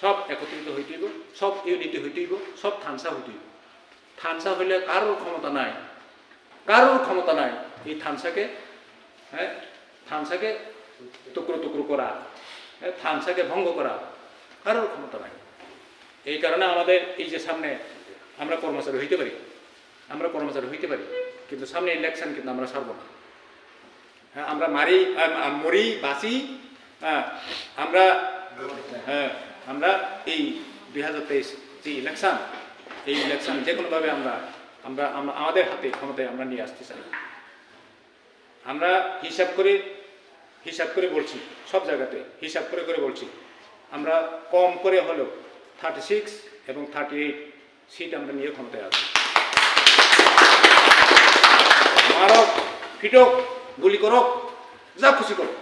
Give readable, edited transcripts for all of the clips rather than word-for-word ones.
সব একত্রিত হইতে হইব, সব ইউনিটি হইতে হইব, সব থানসা হইতে হইব। থানসা হইলে কারোর ক্ষমতা নাই এই থানসাকে থানসাকে টুকরো টুকরো করা, থানসাকে ভঙ্গ করা কারোর ক্ষমতা নাই। এই কারণে আমাদের এই যে সামনে আমরা কর্মচারী হইতে পারি, কিন্তু সামনে ইলেকশন কিন্তু আমরা সারব না। আমরা মরি বাঁচি, আমরা এই 2023 যে ইলেকশন, এই ইলেকশন যে কোনোভাবে আমরা আমাদের হাতে ক্ষমতায় আমরা নিয়ে আসতে চাই। আমরা হিসাব করে বলছি, সব জায়গাতে হিসাব করে বলছি, আমরা কম করে হলেও 36 এবং 38 সিট আমরা নিয়ে ক্ষমতায় আসবো। মারক, ফিটক, গুলি করক, যা খুশি করো,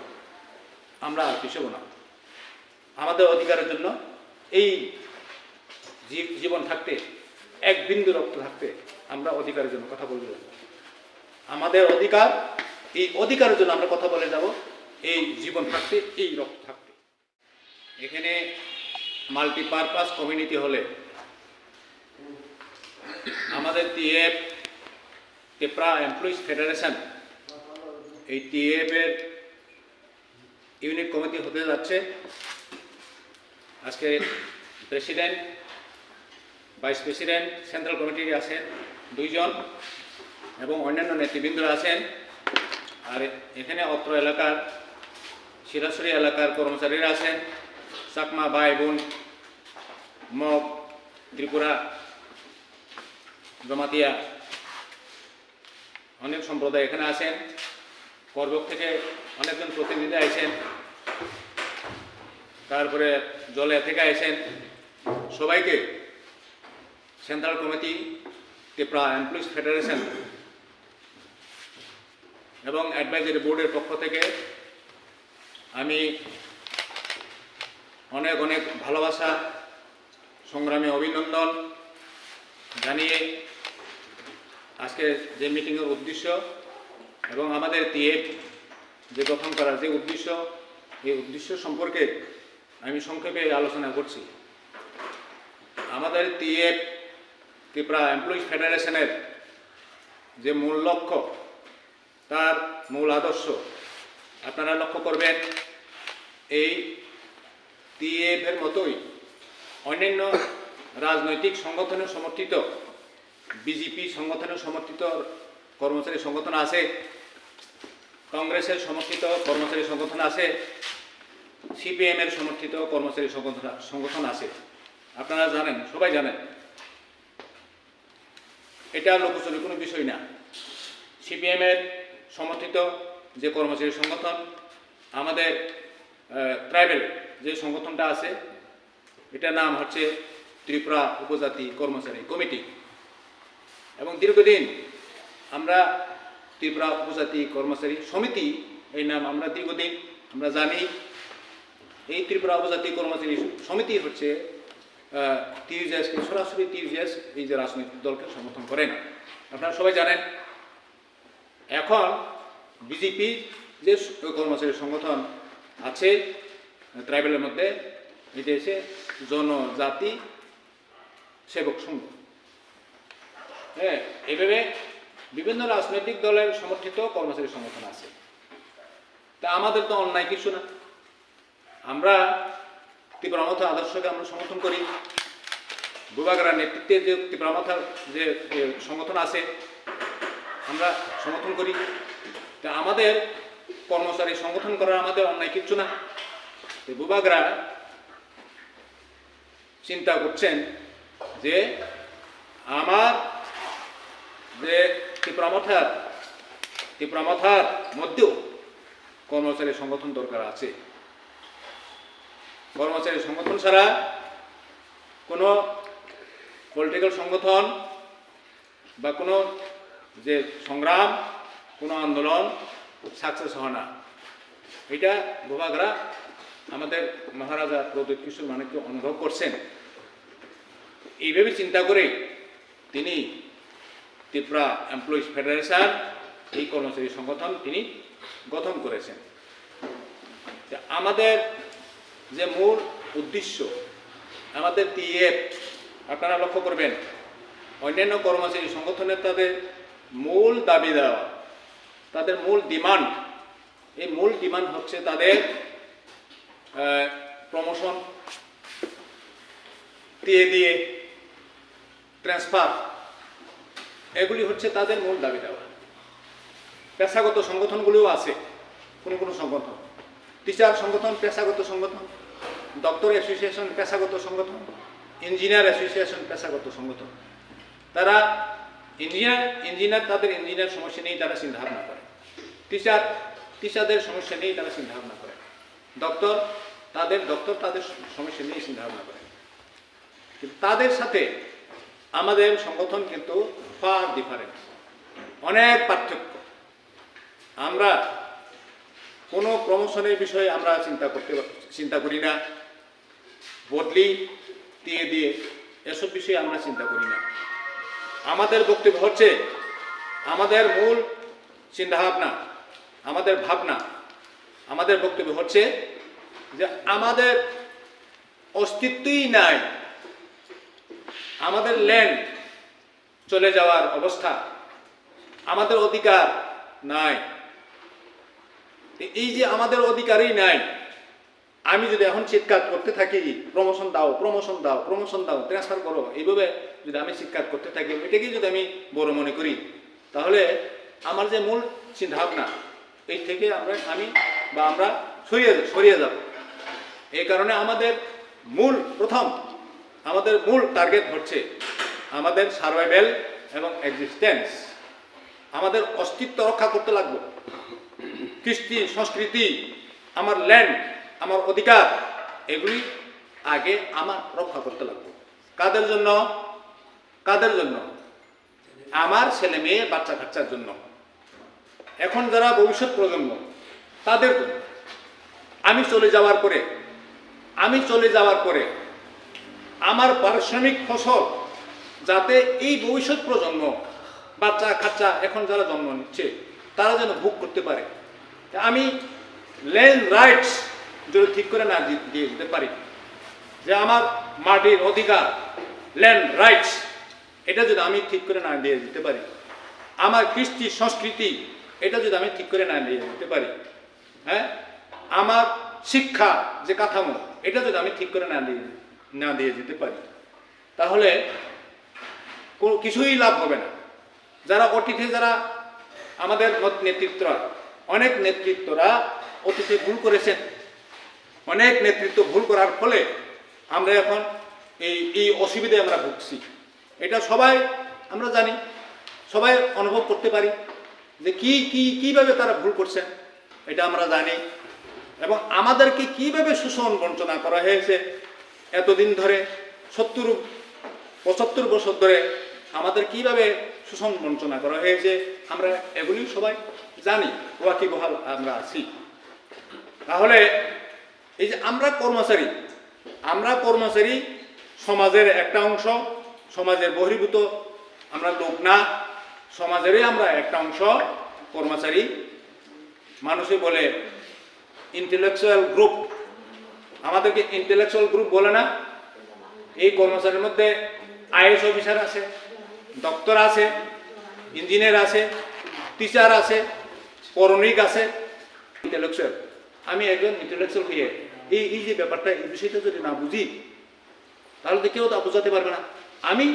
আমরা আর পিছব না। আমাদের অধিকারের জন্য এই জীবন থাকতে, এক বিন্দু রক্ত থাকতে আমরা অধিকারের জন্য কথা বলবো। আমাদের অধিকার, এই অধিকারের জন্য আমরা কথা বলে যাব, এই জীবন থাকতে, এই রক্ত থাকতে। এখানে মাল্টিপারপাস কমিউনিটি হলে আমাদের টিএফ ত্রিপুরা এমপ্লয়িজ ফেডারেশন, এই টিএফ এর ইউনিট কমিটি হতে যাচ্ছে। আজকে president, vice president, central committee আছেন 2 জন এবং অন্যান্য নেতৃবৃন্দরা আছেন। আর এখানে অত্র এলাকার শিরাসুরি এলাকার কর্মচারীরা আছেন, চাকমা ভাই বোন, মগ, ত্রিপুরা, জমাতিয়া, অনেক সম্প্রদায় এখানে আছেন। করবক থেকে অনেকজন প্রতিনিধি আছেন, তারপরে জলে থেকে আছেন। সবাইকে central committee, Tripura employees federation এবং অ্যাডভাইজারি বোর্ডের পক্ষ থেকে আমি অনেক ভালোবাসা, সংগ্রামী অভিনন্দন জানিয়ে আজকে যে মিটিংয়ের উদ্দেশ্য এবং আমাদের টিএফ যে গঠন করার যে উদ্দেশ্য, এই উদ্দেশ্য সম্পর্কে আমি সংক্ষেপে আলোচনা করছি। আমাদের টিএফ ত্রিপুরা এমপ্লয়িজ ফেডারেশনের যে মূল লক্ষ্য, তার মূল আদর্শ আপনারা লক্ষ্য করবেন, এই টিএফ এর মতোই অন্যান্য রাজনৈতিক সংগঠনের সমর্থিত, বিজেপি সংগঠনের সমর্থিত কর্মচারী সংগঠন আছে, কংগ্রেসের সমর্থিত কর্মচারী সংগঠন আছে, সিপিএম এর সমর্থিত কর্মচারী সংগঠন আছে। আপনারা জানেন, সবাই জানেন, এটা লোকচুরির কোনো বিষয় না। সিপিএম এর সমর্থিত যে কর্মচারী সংগঠন, আমাদের ট্রাইবেল যে সংগঠনটা আছে, এটার নাম হচ্ছে ত্রিপুরা উপজাতি কর্মচারী কমিটি। এবং দীর্ঘদিন আমরা ত্রিপুরা উপজাতি কর্মচারী সমিতি, এই নাম আমরা দীর্ঘদিন আমরা জানি। এই ত্রিপুরা উপজাতি কর্মচারী সমিতি হচ্ছে টিউজিএসকে সরাসরি টিউজিএস এই যে রাজনৈতিক দলকে সমর্থন করে না, আপনারা সবাই জানেন। এখন বিজেপি যে কর্মচারী সংগঠন আছে ট্রাইবেলের মধ্যে, এটা হচ্ছে জনজাতি সেবক সংঘ। এইভাবে বিভিন্ন রাজনৈতিক দলের সমর্থিত কর্মচারী সংগঠন আছে। তা আমাদের তো অন্যায় কিছু না, আমরা ত্রিপুরা মাথার আদর্শকে আমরা সমর্থন করি। বুবাগ্রার নেতৃত্বে যে ত্রিপুরা মাথার যে সংগঠন আছে, আমরা সমর্থন করি। তা আমাদের কর্মচারী সংগঠন করার আমাদের অন্যায় কিচ্ছু না। বুবাগ্রা চিন্তা করছেন যে আমার যে ত্রিপুরা মাথার মধ্যেও কর্মচারী সংগঠন দরকার আছে। কর্মচারী সংগঠন ছাড়া কোনো পলিটিক্যাল সংগঠন বা কোনো যে সংগ্রাম, কোনো আন্দোলন সাকসেস হয় না। এটা বুবাগ্রা আমাদের মহারাজা প্রদীপ কিশোর মানিক্য অনুভব করছেন। এইভাবে চিন্তা করে তিনি ত্রিপুরা এমপ্লয়িজ ফেডারেশন, এই কর্মচারী সংগঠন তিনি গঠন করেছেন। আমাদের যে মূল উদ্দেশ্য, আমাদের টিএফ আপনারা লক্ষ্য করবেন, অন্যান্য কর্মচারী সংগঠনের তাদের মূল দাবি দেওয়া, তাদের মূল ডিমান্ড, এই মূল ডিমান্ড হচ্ছে তাদের প্রমোশন দিয়ে ট্রান্সফার, এগুলি হচ্ছে তাদের মূল দাবি দেওয়া। পেশাগত সংগঠনগুলিও আছে, কোনো সংগঠন, টিচার সংগঠন পেশাগত সংগঠন, ডক্টর অ্যাসোসিয়েশন পেশাগত সংগঠন, ইঞ্জিনিয়ার অ্যাসোসিয়েশন পেশাগত সংগঠন। তারা ইঞ্জিনিয়ার তাদের ইঞ্জিনিয়ার সমস্যা নিয়েই তারা চিন্তাভাবনা করে, টিচারদের সমস্যা নিয়েই তারা চিন্তাভাবনা করে, ডক্টর তাদের সমস্যা নিয়ে চিন্তাভাবনা করে। কিন্তু তাদের সাথে আমাদের সংগঠন কিন্তু ফার ডিফারেন্স, অনেক পার্থক্য। আমরা কোনো প্রমোশনের বিষয়ে আমরা চিন্তা করি না, বদলি দিয়ে এসব বিষয়ে আমরা চিন্তা করি না। আমাদের বক্তব্য হচ্ছে, আমাদের মূল চিন্তাভাবনা, আমাদের ভাবনা, আমাদের বক্তব্য হচ্ছে যে আমাদের অস্তিত্বই নাই, আমাদের ল্যান্ড চলে যাওয়ার অবস্থা, আমাদের অধিকার নাই। এই যে আমাদের অধিকারই নাই, আমি যদি এখন চিৎকার করতে থাকি প্রমোশন দাও, প্রমোশন দাও, প্রমোশন দাও, ট্রান্সফার করো, এইভাবে যদি আমি চিৎকার করতে থাকি, এটাকেই যদি আমি বড় মনে করি, তাহলে আমার যে মূল চিন্তাভাবনা এই থেকে আমরা সরিয়ে যাব। এই কারণে আমাদের মূল টার্গেট হচ্ছে আমাদের সার্ভাইভেল এবং এক্সিস্টেন্স, আমাদের অস্তিত্ব রক্ষা করতে লাগবে। কৃষ্টি সংস্কৃতি, আমার ল্যান্ড, আমার অধিকার, এগুলি আগে আমার রক্ষা করতে লাগবে। কাদের জন্য? আমার ছেলে মেয়ে বাচ্চা কাচ্চার জন্য, এখন যারা ভবিষ্যৎ প্রজন্ম তাদের জন্য। আমি চলে যাওয়ার পরে আমার পারিশ্রমিক ফসল যাতে এই ভবিষ্যৎ প্রজন্ম, বাচ্চা কাচ্চা এখন যারা জন্ম নিচ্ছে, তারা যেন ভোগ করতে পারে। আমি ল্যান্ড রাইটস যদি ঠিক করে না দিয়ে দিতে পারি, যে আমার মাটির অধিকার, ল্যান্ড রাইটস, এটা যদি আমি ঠিক করে না দিয়ে দিতে পারি, আমার কৃষ্টি সংস্কৃতি, এটা যদি আমি ঠিক করে না দিয়ে দিতে পারি, হ্যাঁ, আমার শিক্ষা যে কাঠামো, এটা যদি আমি ঠিক করে না দিয়ে যেতে পারি, তাহলে কিছুই লাভ হবে না। যারা অতীতে আমাদের অনেক নেতৃত্বরা অতীতে ভুল করেছেন, অনেক নেতৃত্ব ভুল করার ফলে আমরা এখন এই অসুবিধায় আমরা ভুগছি। এটা সবাই আমরা জানি, সবাই অনুভব করতে পারি যে কিভাবে তারা ভুল করছেন, এটা আমরা জানি। এবং আমাদেরকে কিভাবে শোষণ বঞ্চনা করা হয়েছে এতদিন ধরে, 70-75 বছর ধরে আমাদের কিভাবে শোষণ বঞ্চনা করা হয়েছে, আমরা এগুলি সবাই জানি, ওয়াকিবহাল আমরা আছি। তাহলে এই যে আমরা কর্মচারী সমাজের একটা অংশ, সমাজের বহির্ভূত আমরা লোক না, সমাজেরই আমরা একটা অংশ কর্মচারী। মানুষে বলে ইন্টেলেকচুয়াল গ্রুপ, আমাদেরকে ইন্টেলেকচুয়াল গ্রুপ বলে না। এই কর্মচারীর মধ্যে আইএস অফিসার আছে, ডক্টর আছে, ইঞ্জিনিয়ার আছে, টিচার আছে, করণিক আছে, ইন্টেলেকচুয়াল। আমি একজন ইন্টেলেকচুয়াল হয়ে এই যে ব্যাপারটা, এই বিষয়টা যদি না বুঝি, তাহলে তো কেউ তা বোঝাতে পারবে না। আমি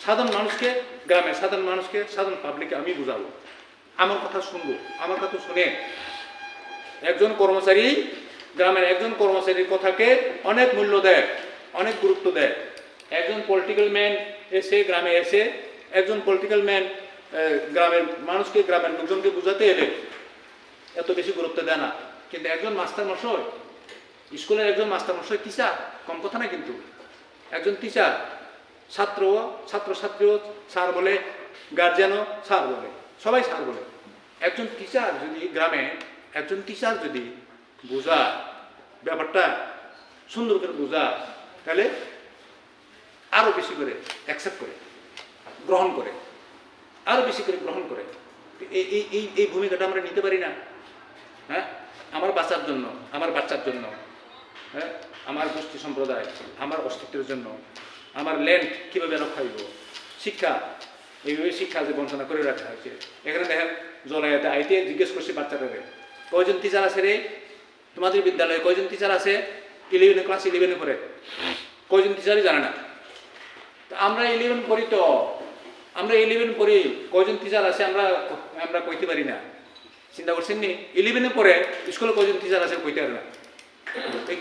সাধারণ মানুষকে, গ্রামের সাধারণ মানুষকে, সাধারণ পাবলিককে আমি বুঝাবো, আমার কথা শুনবো, আমার কথা শুনে একজন কর্মচারী, গ্রামের একজন কর্মচারীর কথাকে অনেক মূল্য দেয়, অনেক গুরুত্ব দেয়। একজন পলিটিক্যাল ম্যান গ্রামে এসে একজন পলিটিক্যাল ম্যান গ্রামের মানুষকে, গ্রামের লোকজনকে বোঝাতে এলে এত বেশি গুরুত্ব দেয় না। কিন্তু একজন মাস্টারমশাই, স্কুলের একজন মাস্টারমশাই, টিচার, কম কথা না কিন্তু, একজন টিচার, ছাত্রছাত্রীও স্যার বলে, গার্জিয়ানও স্যার বলে, সবাই স্যার বলে। একজন টিচার যদি গ্রামে, একজন টিচার যদি বোঝা ব্যাপারটা সুন্দর করে বোঝা, তাহলে আরো বেশি করে অ্যাকসেপ্ট করে, গ্রহণ করে, আরো বেশি করে গ্রহণ করে। এই ভূমিকাটা আমরা নিতে পারি না। হ্যাঁ, আমার বাচ্চার জন্য, আমার বাচ্চার জন্য হ্যাঁ, আমার গোষ্ঠী সম্প্রদায়, আমার অস্তিত্বের জন্য আমার ল্যান্ড কীভাবে রক্ষা হইব, শিক্ষা, এইভাবে শিক্ষা যে বঞ্চনা করে রাখা হয়েছে। এখানে দেখেন জলায়াতে আইতে জিজ্ঞেস করছি বাচ্চাটারে, কয়জন টিচার আছে রে তোমাদের বিদ্যালয়ে, কয়জন টিচার আছে? 11 ক্লাস 11 পড়ে, কয়জন টিচারই জানে না। আমরা 11 পড়ি, তো আমরা 11 পড়ি, কয়জন টিচার আছে আমরা আমরা কইতে পারি না। চিন্তা করছেন নি? 11 পড়ে স্কুলে কয়জন টিচার আছে কইতে পারে না।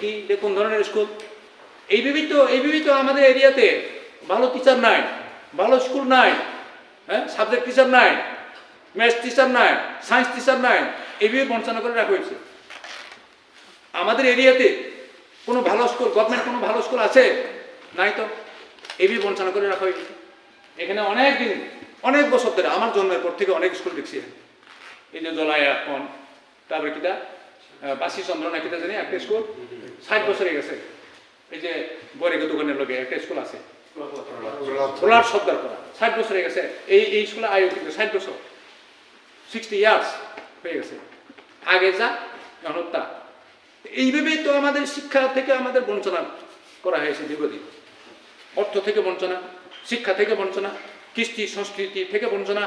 কি কোন ধরনের স্কুল? এইভাবেই তো আমাদের এরিয়াতে ভালো টিচার নাই, ভালো স্কুল নাই, হ্যাঁ, সাবজেক্ট টিচার নাই, ম্যাথস টিচার নাই, সায়েন্স টিচার নাই, এইভাবে বঞ্চনা করে রাখা হয়েছে। আমাদের এরিয়াতে কোনো ভালো স্কুল, গভর্নমেন্ট কোনো ভালো স্কুল আছে? নাই তো, এইভাবে বঞ্চনা করে রাখা হয়েছে। এখানে অনেক দিন, অনেক বছর ধরে, আমার জন্মের পর থেকে অনেক স্কুল দেখছি। এই যে জলায়া এখন, তারপরে কিটা বাসি চন্দ্র না কিটা জানি একটা স্কুল 60 বছর হয়ে গেছে। এই যে বরেগে দোকানের লগে একটা স্কুল আছে, সোলার সর্দার করা, 60 বছর হয়ে গেছে। এই স্কুলে আয়ু কিন্তু 60 বছর, 60 ইয়ার্স হয়ে গেছে। আগে যা এখন তা। এইভাবেই তো আমাদের শিক্ষা থেকে আমাদের বঞ্চনা করা হয়েছে দীর্ঘদিন। অর্থ থেকে বঞ্চনা, শিক্ষা থেকে বঞ্চনা, কৃষ্টি সংস্কৃতি থেকে বঞ্চনা,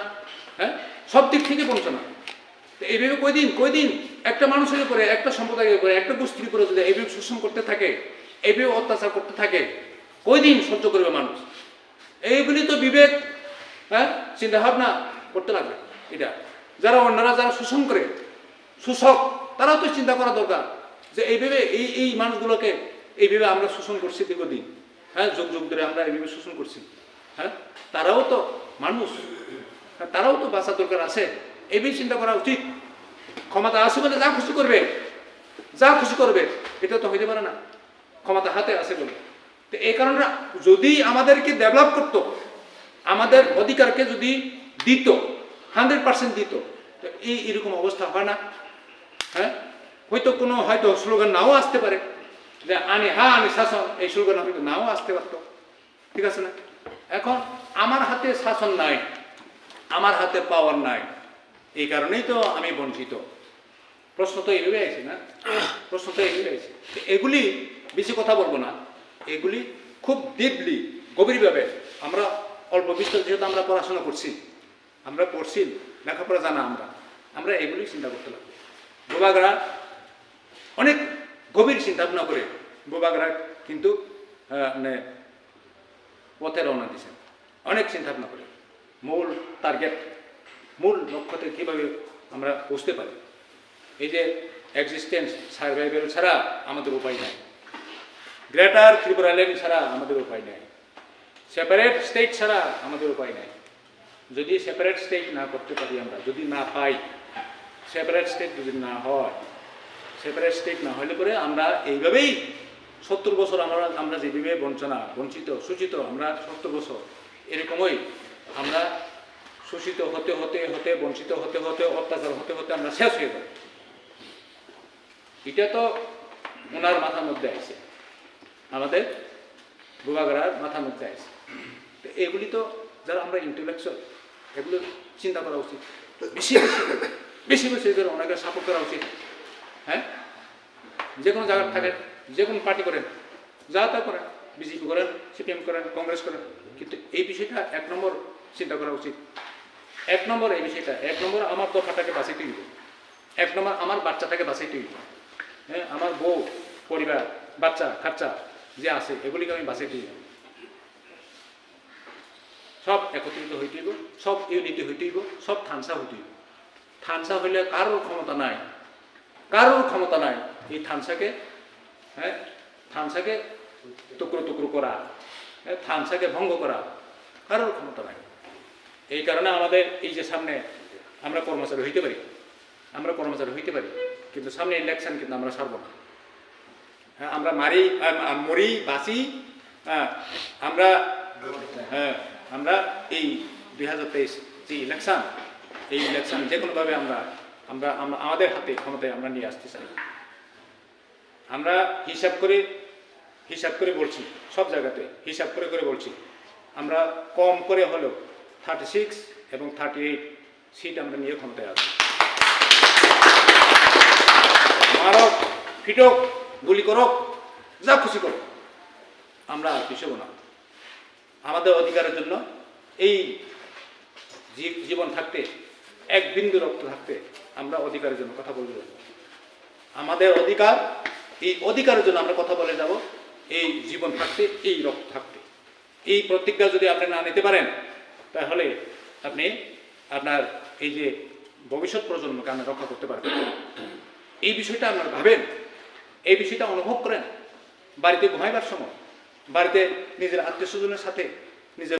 হ্যাঁ, সব দিক থেকে বঞ্চনা। তো এইভাবে কয়দিন একটা মানুষের উপরে, একটা সম্প্রদায়ের উপরে, একটা গোষ্ঠীর উপরে যদি এইভাবে শোষণ করতে থাকে, এইভাবে অত্যাচার করতে থাকে, কয়দিন সহ্য করবে মানুষ? এইগুলি তো বিবেক, হ্যাঁ, চিন্তা ভাবনা করতে লাগবে। এটা যারা অন্যরা যারা শোষণ করে, শোষক, তারাও তো চিন্তা করা দরকার যে এইভাবে এই মানুষগুলোকে এইভাবে আমরা শোষণ করছি দীর্ঘদিন, হ্যাঁ, যুগ ধরে আমরা এইভাবে শোষণ করছি, হ্যাঁ, তারাও তো মানুষ, তারাও তো বাঁচা দরকার আছে। এইভাবে চিন্তা করা উচিত। ক্ষমতা আছে বলে যা খুশি করবে, এটা তো হইতে পারে না। ক্ষমতা হাতে আছে বলে। তো এই কারণে যদি আমাদেরকে ডেভেলপ করতো, আমাদের অধিকারকে যদি দিত, 100% দিত, তো এইরকম অবস্থা হয় না। হ্যাঁ, হয়তো স্লোগান নাও আসতে পারে, যে আনি শাসন, এই স্লোগান হয়তো নাও আসতে পারতো, ঠিক আছে না? এখন আমার হাতে শাসন নাই, আমার হাতে পাওয়ার নাই, এই কারণেই তো আমি বঞ্চিত। প্রশ্ন তো এইভাবে আছে না, প্রশ্ন তো এইভাবে আছে। এগুলি বেশি কথা বলবো না, এগুলি খুব ডিপলি, গভীরভাবে আমরা অল্প বিস্তর, যেহেতু আমরা পড়াশোনা করছি, আমরা পড়ছি, লেখাপড়া জানা আমরা এগুলি চিন্তা করতে লাগবে। বুবাগ্রা অনেক গভীর চিন্তা ভাবনা করে বুবাগ্রা কিন্তু মানে পথে রওনা দিয়েছেন, অনেক চিন্তা ভাবনা করে মূল টার্গেট, মূল লক্ষ্যতে কীভাবে আমরা বুঝতে পারি। এই যে এক্সিস্টেন্স, সার্ভাইভাল ছাড়া আমাদের উপায় নাই, গ্রেটার ত্রিপুরা ল্যান্ড ছাড়া আমাদের উপায় নাই, সেপারেট স্টেট ছাড়া আমাদের উপায় নাই। যদি সেপারেট স্টেট না করতে পারি আমরা, যদি না পাই, সেপারেট স্টেট যদি না হয়, সেপারেট স্টেট না হলে পরে আমরা এইভাবেই 70 বছর আমরা যেভাবে বঞ্চিত শোষিত, আমরা 70 বছর এরকমই আমরা শোষিত হতে বঞ্চিত হতে অত্যাচার হতে আমরা শেষ হয়ে যাব। এটা তো ওনার মাথার মধ্যে আছে, আমাদের বুবাগ্রার মাথার মধ্যে আছে। তো এগুলি তো যারা আমরা ইন্টেলেকচুয়াল, এগুলো চিন্তা করা উচিত, বেশি করে ওনাকে সাপোর্ট করা উচিত। হ্যাঁ, যে কোনো জায়গায় থাকেন, যে কোনো পার্টি করেন, যা তা করেন, বিজেপি করেন, সিপিএম করেন, কংগ্রেস করেন, কিন্তু এই বিষয়টা 1 নম্বর চিন্তা করা উচিত। 1 নম্বর এই বিষয়টা, 1 নম্বর আমার দফাটাকে বাঁচাইতে হইব, 1 নম্বর আমার বাচ্চাটাকে বাঁচাইতে হইব, হ্যাঁ, আমার বউ, পরিবার, বাচ্চা খাচ্চা যে আছে, এগুলিকে আমি বাঁচাইতে হইব। সব একত্রিত হইতে হইব, সব ইউনিটি হইতে হইব, সব থানসা হইতে হইব। থানসা হইলে কারোর ক্ষমতা নাই এই থানসাকে, হ্যাঁ, থানসাকে টুকরো করা, হ্যাঁ, থানসাকে ভঙ্গ করা কারোর ক্ষমতা নাই। এই কারণে আমাদের এই যে সামনে আমরা কর্মচারী হইতে পারি, কিন্তু সামনে ইলেকশন কিন্তু আমরা সারব না। হ্যাঁ, আমরা মরি বাঁচি, হ্যাঁ, আমরা এই 2023 যে ইলেকশন, এই ইলেকশন যে কোনোভাবে আমরা আমাদের হাতে ক্ষমতায় আমরা নিয়ে আসতে চাই। আমরা হিসাব করে বলছি, সব জায়গাতে হিসাব করে বলছি, আমরা কম করে হলেও 36 এবং 38 সিট আমরা নিয়ে ক্ষমতায় আসবো। মারক, ফিটক, গুলি করক, যা খুশি করো, আমরা আর পিছাবো না। আমাদের অধিকারের জন্য এই জীবন থাকতে, এক বিন্দু রক্ত থাকতে আমরা অধিকারের জন্য কথা বলতে যাব। আমাদের অধিকার, এই অধিকারের জন্য আমরা কথা বলে যাব, এই জীবন থাকতে, এই রক্ত থাকতে। এই প্রতিজ্ঞা যদি আপনি না নিতে পারেন, তাহলে আপনি আপনার এই যে ভবিষ্যৎ প্রজন্মকে আপনি রক্ষা করতে পারবেন। এই বিষয়টা আপনারা ভাবেন, এই বিষয়টা অনুভব করেন। বাড়িতে ঘুমাইবার সময়, বাড়িতে নিজের আত্মীয় স্বজনের সাথে, নিজের